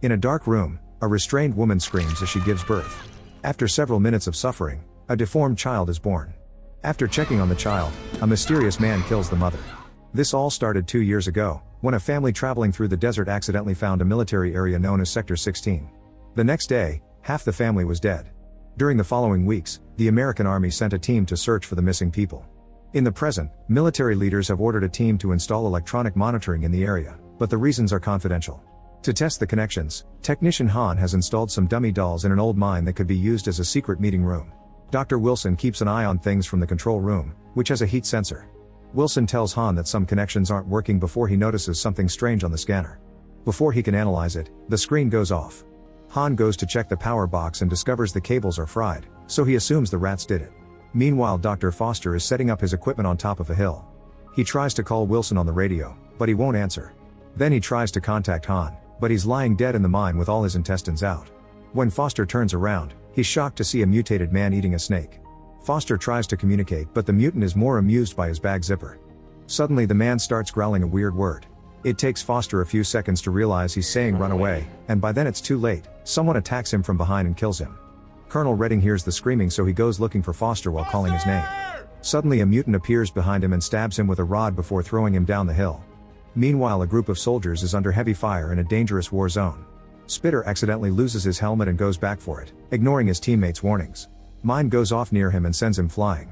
In a dark room, a restrained woman screams as she gives birth. After several minutes of suffering, a deformed child is born. After checking on the child, a mysterious man kills the mother. This all started 2 years ago, when a family traveling through the desert accidentally found a military area known as Sector 16. The next day, half the family was dead. During the following weeks, the American Army sent a team to search for the missing people. In the present, military leaders have ordered a team to install electronic monitoring in the area, but the reasons are confidential. To test the connections, technician Han has installed some dummy dolls in an old mine that could be used as a secret meeting room. Dr. Wilson keeps an eye on things from the control room, which has a heat sensor. Wilson tells Han that some connections aren't working before he notices something strange on the scanner. Before he can analyze it, the screen goes off. Han goes to check the power box and discovers the cables are fried, so he assumes the rats did it. Meanwhile, Dr. Foster is setting up his equipment on top of a hill. He tries to call Wilson on the radio, but he won't answer. Then he tries to contact Han, but he's lying dead in the mine with all his intestines out. When Foster turns around, he's shocked to see a mutated man eating a snake. Foster tries to communicate, but the mutant is more amused by his bag zipper. Suddenly the man starts growling a weird word. It takes Foster a few seconds to realize he's saying run away, and by then it's too late. Someone attacks him from behind and kills him. Colonel Redding hears the screaming, so he goes looking for Foster while calling his name. Suddenly a mutant appears behind him and stabs him with a rod before throwing him down the hill. Meanwhile, a group of soldiers is under heavy fire in a dangerous war zone. Spitter accidentally loses his helmet and goes back for it, ignoring his teammates' warnings. Mine goes off near him and sends him flying.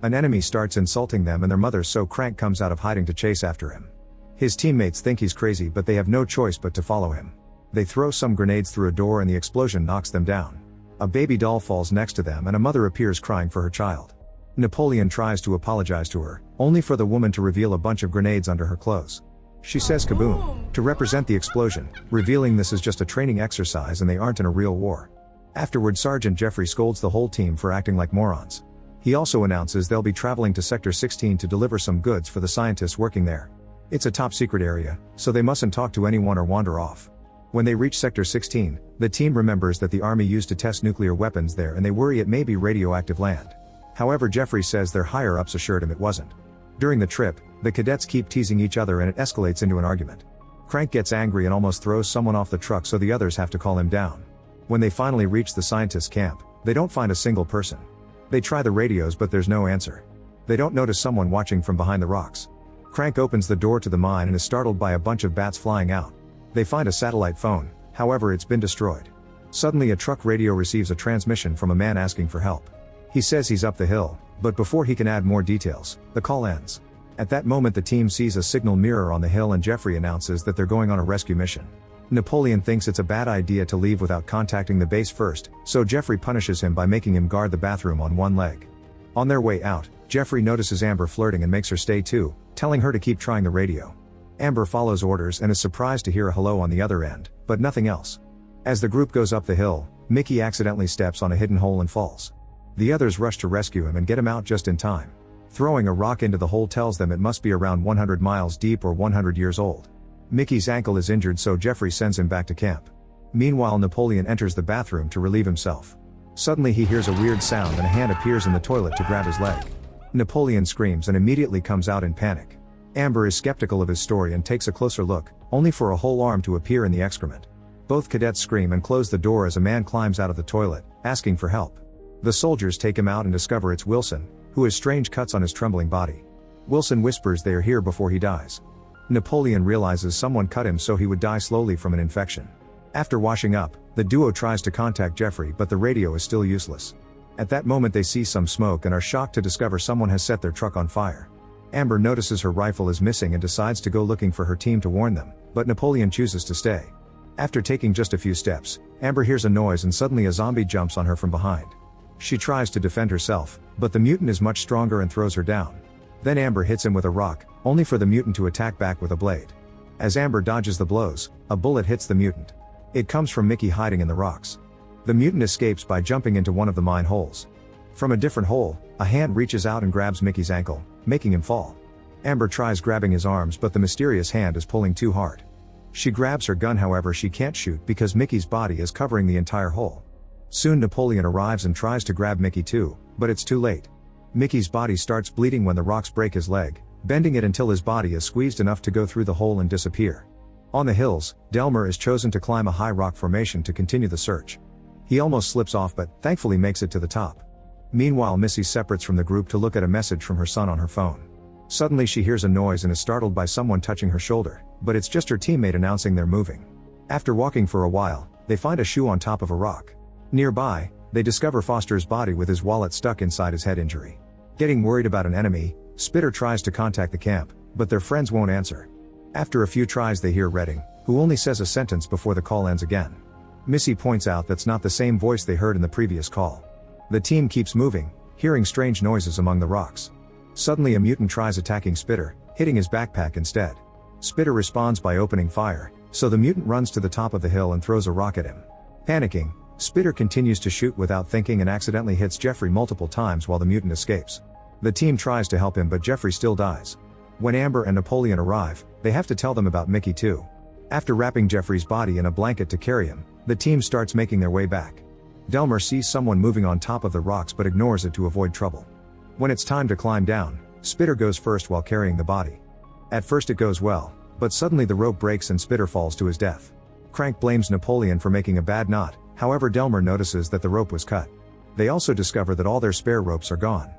An enemy starts insulting them and their mother, so Crank comes out of hiding to chase after him. His teammates think he's crazy, but they have no choice but to follow him. They throw some grenades through a door and the explosion knocks them down. A baby doll falls next to them and a mother appears crying for her child. Napoleon tries to apologize to her, only for the woman to reveal a bunch of grenades under her clothes. She says kaboom to represent the explosion, revealing this is just a training exercise and they aren't in a real war. Afterward, Sergeant Jeffrey scolds the whole team for acting like morons. He also announces they'll be traveling to Sector 16 to deliver some goods for the scientists working there. It's a top secret area, so they mustn't talk to anyone or wander off. When they reach Sector 16, the team remembers that the army used to test nuclear weapons there and they worry it may be radioactive land. However, Jeffrey says their higher-ups assured him it wasn't. During the trip, the cadets keep teasing each other and it escalates into an argument. Crank gets angry and almost throws someone off the truck, so the others have to call him down. When they finally reach the scientist camp, they don't find a single person. They try the radios, but there's no answer. They don't notice someone watching from behind the rocks. Crank opens the door to the mine and is startled by a bunch of bats flying out. They find a satellite phone, however it's been destroyed. Suddenly a truck radio receives a transmission from a man asking for help. He says he's up the hill, but before he can add more details, the call ends. At that moment the team sees a signal mirror on the hill and Jeffrey announces that they're going on a rescue mission. Napoleon thinks it's a bad idea to leave without contacting the base first, so Jeffrey punishes him by making him guard the bathroom on one leg. On their way out, Jeffrey notices Amber flirting and makes her stay too, telling her to keep trying the radio. Amber follows orders and is surprised to hear a hello on the other end, but nothing else. As the group goes up the hill, Mickey accidentally steps on a hidden hole and falls. The others rush to rescue him and get him out just in time. Throwing a rock into the hole tells them it must be around 100 miles deep or 100 years old. Mickey's ankle is injured, so Jeffrey sends him back to camp. Meanwhile, Napoleon enters the bathroom to relieve himself. Suddenly he hears a weird sound and a hand appears in the toilet to grab his leg. Napoleon screams and immediately comes out in panic. Amber is skeptical of his story and takes a closer look, only for a whole arm to appear in the excrement. Both cadets scream and close the door as a man climbs out of the toilet, asking for help. The soldiers take him out and discover it's Wilson, who has strange cuts on his trembling body. Wilson whispers they are here before he dies. Napoleon realizes someone cut him, so he would die slowly from an infection. After washing up, the duo tries to contact Jeffrey, but the radio is still useless. At that moment they see some smoke and are shocked to discover someone has set their truck on fire. Amber notices her rifle is missing and decides to go looking for her team to warn them, but Napoleon chooses to stay. After taking just a few steps, Amber hears a noise and suddenly a zombie jumps on her from behind. She tries to defend herself, but the mutant is much stronger and throws her down. Then Amber hits him with a rock, only for the mutant to attack back with a blade. As Amber dodges the blows, a bullet hits the mutant. It comes from Mickey hiding in the rocks. The mutant escapes by jumping into one of the mine holes. From a different hole, a hand reaches out and grabs Mickey's ankle, making him fall. Amber tries grabbing his arms, but the mysterious hand is pulling too hard. She grabs her gun, however she can't shoot because Mickey's body is covering the entire hole. Soon Napoleon arrives and tries to grab Mickey too, but it's too late. Mickey's body starts bleeding when the rocks break his leg, bending it until his body is squeezed enough to go through the hole and disappear. On the hills, Delmer is chosen to climb a high rock formation to continue the search. He almost slips off but thankfully makes it to the top. Meanwhile, Missy separates from the group to look at a message from her son on her phone. Suddenly she hears a noise and is startled by someone touching her shoulder, but it's just her teammate announcing they're moving. After walking for a while, they find a shoe on top of a rock. Nearby, they discover Foster's body with his wallet stuck inside his head injury. Getting worried about an enemy, Spitter tries to contact the camp, but their friends won't answer. After a few tries they hear Redding, who only says a sentence before the call ends again. Missy points out that's not the same voice they heard in the previous call. The team keeps moving, hearing strange noises among the rocks. Suddenly a mutant tries attacking Spitter, hitting his backpack instead. Spitter responds by opening fire, so the mutant runs to the top of the hill and throws a rock at him. Panicking, Spitter continues to shoot without thinking and accidentally hits Jeffrey multiple times while the mutant escapes. The team tries to help him but Jeffrey still dies. When Amber and Napoleon arrive, they have to tell them about Mickey too. After wrapping Jeffrey's body in a blanket to carry him, the team starts making their way back. Delmer sees someone moving on top of the rocks but ignores it to avoid trouble. When it's time to climb down, Spitter goes first while carrying the body. At first it goes well, but suddenly the rope breaks and Spitter falls to his death. Crank blames Napoleon for making a bad knot, however Delmer notices that the rope was cut. They also discover that all their spare ropes are gone.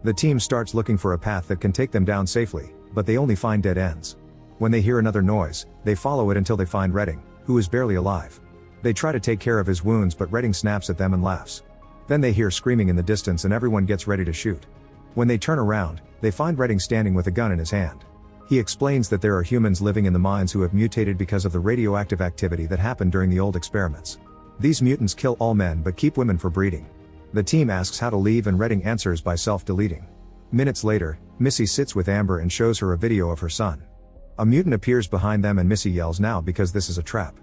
The team starts looking for a path that can take them down safely, but they only find dead ends. When they hear another noise, they follow it until they find Redding, who is barely alive. They try to take care of his wounds but Redding snaps at them and laughs. Then they hear screaming in the distance and everyone gets ready to shoot. When they turn around, they find Redding standing with a gun in his hand. He explains that there are humans living in the mines who have mutated because of the radioactive activity that happened during the old experiments. These mutants kill all men but keep women for breeding. The team asks how to leave and Redding answers by self-deleting. Minutes later, Missy sits with Amber and shows her a video of her son. A mutant appears behind them and Missy yells now because this is a trap.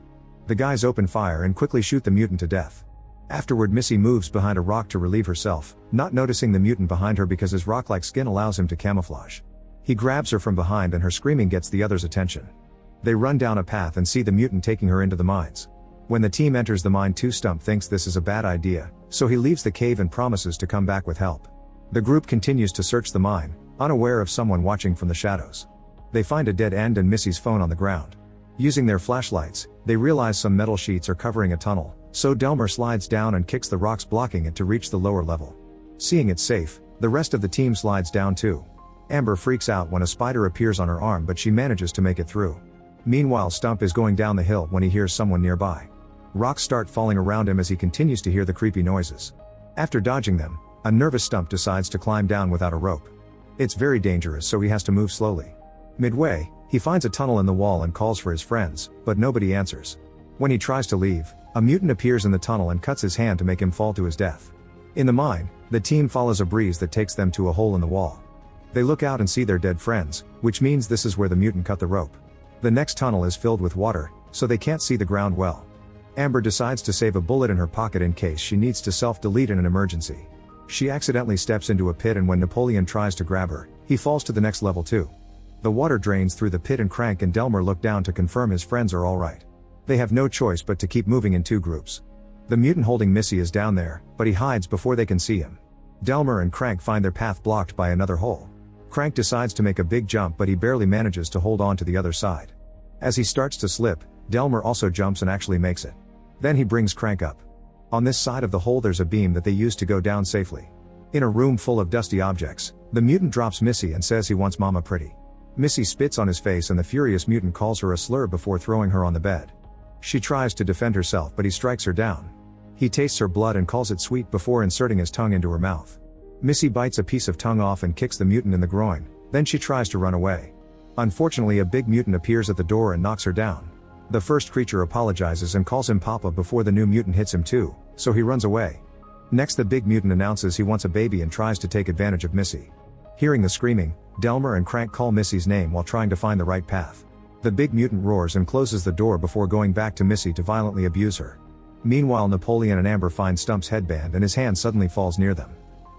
The guys open fire and quickly shoot the mutant to death. Afterward Missy moves behind a rock to relieve herself, not noticing the mutant behind her because his rock-like skin allows him to camouflage. He grabs her from behind and her screaming gets the others' attention. They run down a path and see the mutant taking her into the mines. When the team enters the mine too, Stump thinks this is a bad idea, so he leaves the cave and promises to come back with help. The group continues to search the mine, unaware of someone watching from the shadows. They find a dead end and Missy's phone on the ground. Using their flashlights, they realize some metal sheets are covering a tunnel, so Delmer slides down and kicks the rocks blocking it to reach the lower level. Seeing it's safe, the rest of the team slides down too. Amber freaks out when a spider appears on her arm but she manages to make it through. Meanwhile Stump is going down the hill when he hears someone nearby. Rocks start falling around him as he continues to hear the creepy noises. After dodging them, a nervous Stump decides to climb down without a rope. It's very dangerous so he has to move slowly. Midway, he finds a tunnel in the wall and calls for his friends, but nobody answers. When he tries to leave, a mutant appears in the tunnel and cuts his hand to make him fall to his death. In the mine, the team follows a breeze that takes them to a hole in the wall. They look out and see their dead friends, which means this is where the mutant cut the rope. The next tunnel is filled with water, so they can't see the ground well. Amber decides to save a bullet in her pocket in case she needs to self-delete in an emergency. She accidentally steps into a pit and when Napoleon tries to grab her, he falls to the next level too. The water drains through the pit and Crank and Delmer look down to confirm his friends are alright. They have no choice but to keep moving in two groups. The mutant holding Missy is down there, but he hides before they can see him. Delmer and Crank find their path blocked by another hole. Crank decides to make a big jump but he barely manages to hold on to the other side. As he starts to slip, Delmer also jumps and actually makes it. Then he brings Crank up. On this side of the hole there's a beam that they use to go down safely. In a room full of dusty objects, the mutant drops Missy and says he wants Mama Pretty. Missy spits on his face and the furious mutant calls her a slur before throwing her on the bed. She tries to defend herself but he strikes her down. He tastes her blood and calls it sweet before inserting his tongue into her mouth. Missy bites a piece of tongue off and kicks the mutant in the groin, then she tries to run away. Unfortunately a big mutant appears at the door and knocks her down. The first creature apologizes and calls him Papa before the new mutant hits him too, so he runs away. Next the big mutant announces he wants a baby and tries to take advantage of Missy. Hearing the screaming, Delmer and Crank call Missy's name while trying to find the right path. The big mutant roars and closes the door before going back to Missy to violently abuse her. Meanwhile Napoleon and Amber find Stump's headband and his hand suddenly falls near them.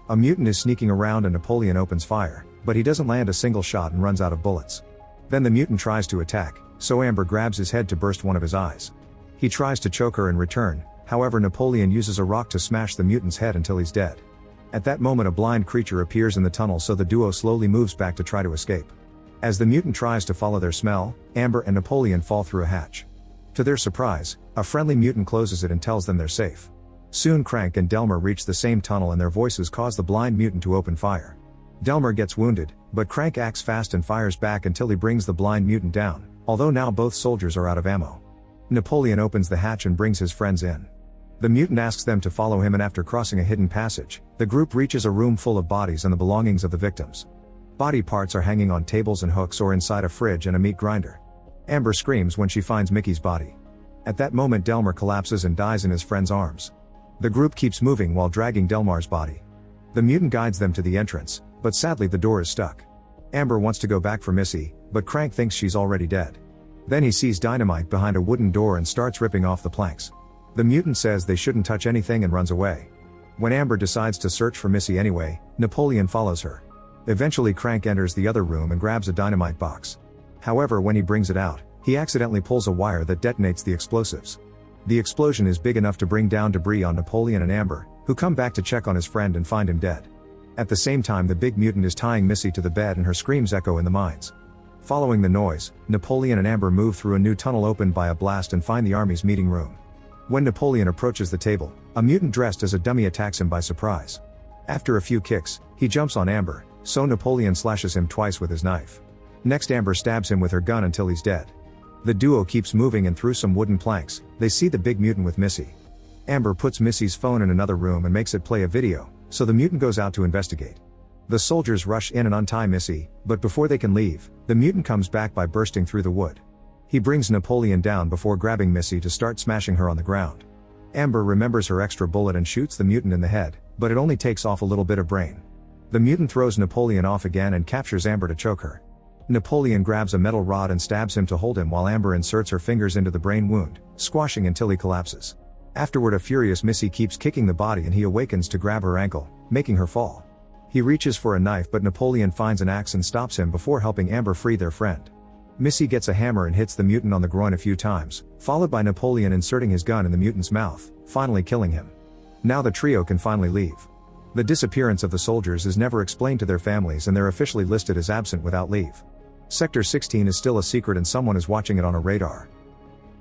A mutant is sneaking around and Napoleon opens fire, but he doesn't land a single shot and runs out of bullets. Then the mutant tries to attack, so Amber grabs his head to burst one of his eyes. He tries to choke her in return, however Napoleon uses a rock to smash the mutant's head until he's dead. At that moment a blind creature appears in the tunnel so the duo slowly moves back to try to escape. As the mutant tries to follow their smell, Amber and Napoleon fall through a hatch. To their surprise, a friendly mutant closes it and tells them they're safe. Soon Crank and Delmer reach the same tunnel and their voices cause the blind mutant to open fire. Delmer gets wounded, but Crank acts fast and fires back until he brings the blind mutant down, although now both soldiers are out of ammo. Napoleon opens the hatch and brings his friends in. The mutant asks them to follow him, and after crossing a hidden passage, the group reaches a room full of bodies and the belongings of the victims. Body parts are hanging on tables and hooks or inside a fridge and a meat grinder. Amber screams when she finds Mickey's body. At that moment Delmer collapses and dies in his friend's arms. The group keeps moving while dragging Delmar's body. The mutant guides them to the entrance, but sadly the door is stuck. Amber wants to go back for Missy, but Crank thinks she's already dead. Then he sees dynamite behind a wooden door and starts ripping off the planks. The mutant says they shouldn't touch anything and runs away. When Amber decides to search for Missy anyway, Napoleon follows her. Eventually Crank enters the other room and grabs a dynamite box. However, when he brings it out, he accidentally pulls a wire that detonates the explosives. The explosion is big enough to bring down debris on Napoleon and Amber, who come back to check on his friend and find him dead. At the same time the big mutant is tying Missy to the bed and her screams echo in the mines. Following the noise, Napoleon and Amber move through a new tunnel opened by a blast and find the army's meeting room. When Napoleon approaches the table, a mutant dressed as a dummy attacks him by surprise. After a few kicks, he jumps on Amber, so Napoleon slashes him twice with his knife. Next Amber stabs him with her gun until he's dead. The duo keeps moving and through some wooden planks, they see the big mutant with Missy. Amber puts Missy's phone in another room and makes it play a video, so the mutant goes out to investigate. The soldiers rush in and untie Missy, but before they can leave, the mutant comes back by bursting through the wood. He brings Napoleon down before grabbing Missy to start smashing her on the ground. Amber remembers her extra bullet and shoots the mutant in the head, but it only takes off a little bit of brain. The mutant throws Napoleon off again and captures Amber to choke her. Napoleon grabs a metal rod and stabs him to hold him while Amber inserts her fingers into the brain wound, squashing until he collapses. Afterward a furious Missy keeps kicking the body and he awakens to grab her ankle, making her fall. He reaches for a knife but Napoleon finds an axe and stops him before helping Amber free their friend. Missy gets a hammer and hits the mutant on the groin a few times, followed by Napoleon inserting his gun in the mutant's mouth, finally killing him. Now the trio can finally leave. The disappearance of the soldiers is never explained to their families and they're officially listed as absent without leave. Sector 16 is still a secret and someone is watching it on a radar.